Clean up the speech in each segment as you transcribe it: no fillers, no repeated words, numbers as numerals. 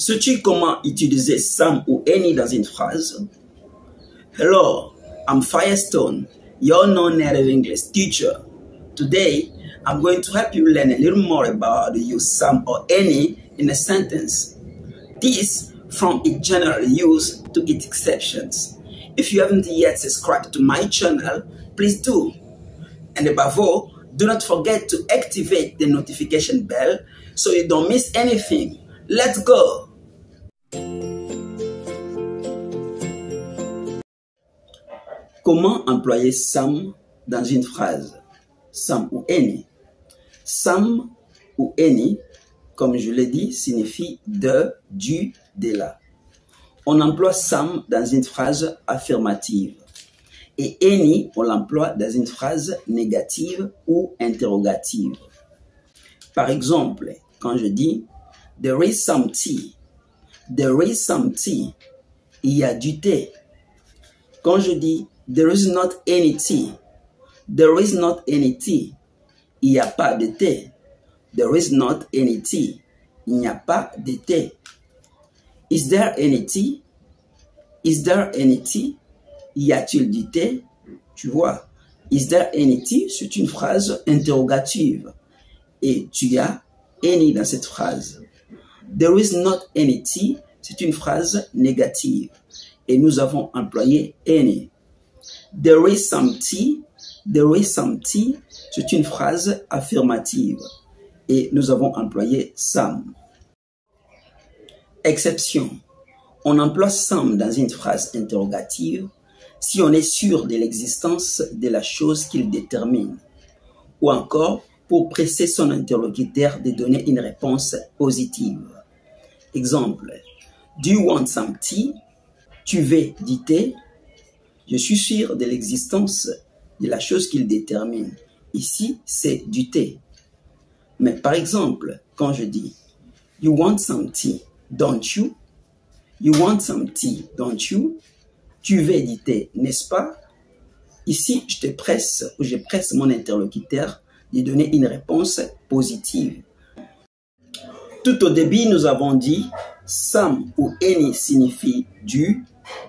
Sais-tu comment utiliser some ou any dans une phrase? Hello, I'm Firestone, your non-native English teacher. Today, I'm going to help you learn a little more about how to use some or any in a sentence. This from its general use to its exceptions. If you haven't yet subscribed to my channel, please do. And above all, do not forget to activate the notification bell so you don't miss anything. Let's go! Comment employer some dans une phrase? Some ou any. Some ou any, comme je l'ai dit, signifie de, du, de la. On emploie some dans une phrase affirmative. Et any, on l'emploie dans une phrase négative ou interrogative. Par exemple, quand je dis « There is some tea », « There is some tea », il y a du thé. Quand je dis « There is not any tea », « There is not any tea », il n'y a pas de thé. There is not any tea, il n'y a pas de thé. Is there any tea? Is there any tea? Y a-t-il du thé? Tu vois, is there any tea? C'est une phrase interrogative. Et tu as any dans cette phrase. There is not any tea, c'est une phrase négative. Et nous avons employé any. There is some tea. There is some tea, c'est une phrase affirmative. Et nous avons employé some. Exception. On emploie some dans une phrase interrogative si on est sûr de l'existence de la chose qu'il détermine. Ou encore pour presser son interlocuteur de donner une réponse positive. Exemple. Do you want some tea? Tu veux du thé? Je suis sûr de l'existence de la chose qu'il détermine. Ici, c'est du thé. Mais par exemple, quand je dis « You want some tea, don't you? You want some tea, don't you? » Tu veux du thé, n'est-ce pas? Ici, je presse mon interlocuteur de donner une réponse positive. Tout au début, nous avons dit « some » ou « any » signifie « du »,«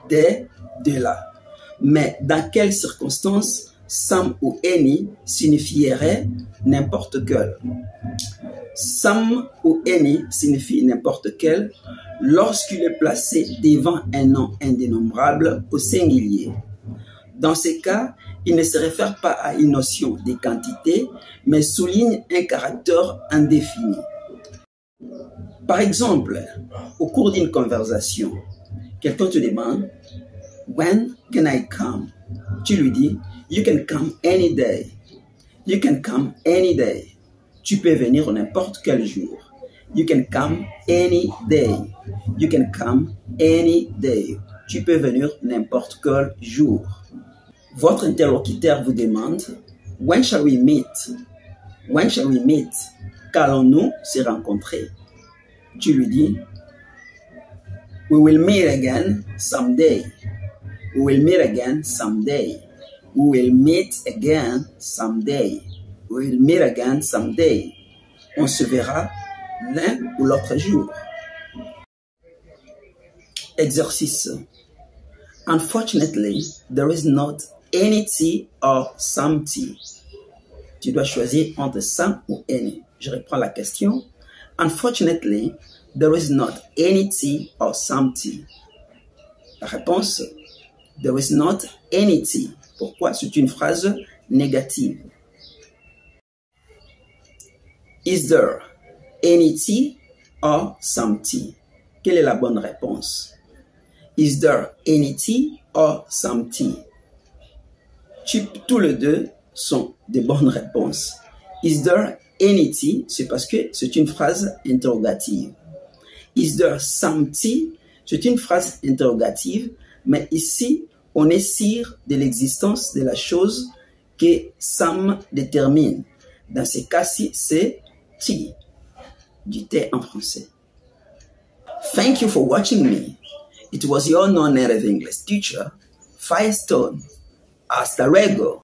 des »,« de la ». Mais dans quelles circonstances some ou any signifierait n'importe quel. Some ou any signifie n'importe quel lorsqu'il est placé devant un nom indénombrable au singulier. Dans ces cas, il ne se réfère pas à une notion de quantité, mais souligne un caractère indéfini. Par exemple, au cours d'une conversation, quelqu'un te demande « When can I come ?» Tu lui dis « You can come any day. You can come any day. » Tu peux venir n'importe quel jour. You can come any day. You can come any day. Tu peux venir n'importe quel jour. Votre interlocuteur vous demande « When shall we meet? » When shall we meet? Qu'allons-nous se rencontrer? Tu lui dis « We will meet again someday. We will meet again someday. We will meet again someday. We will meet again someday. » On se verra l'un ou l'autre jour. Exercice. Unfortunately, there is not any tea or some tea. Tu dois choisir entre some ou any. Je reprends la question. Unfortunately, there is not any tea or some tea. La réponse, there is not any tea. Pourquoi? C'est une phrase négative. Is there any tea or some tea? Quelle est la bonne réponse? Is there any tea or some tea? Tous les deux sont des bonnes réponses. Is there any tea? C'est parce que c'est une phrase interrogative. Is there some tea? C'est une phrase interrogative, mais ici, on est sûr de l'existence de la chose que some détermine. Dans ce cas-ci, c'est tea, du thé en français. Thank you for watching me. It was your non-native English teacher, Firestone. Hasta luego.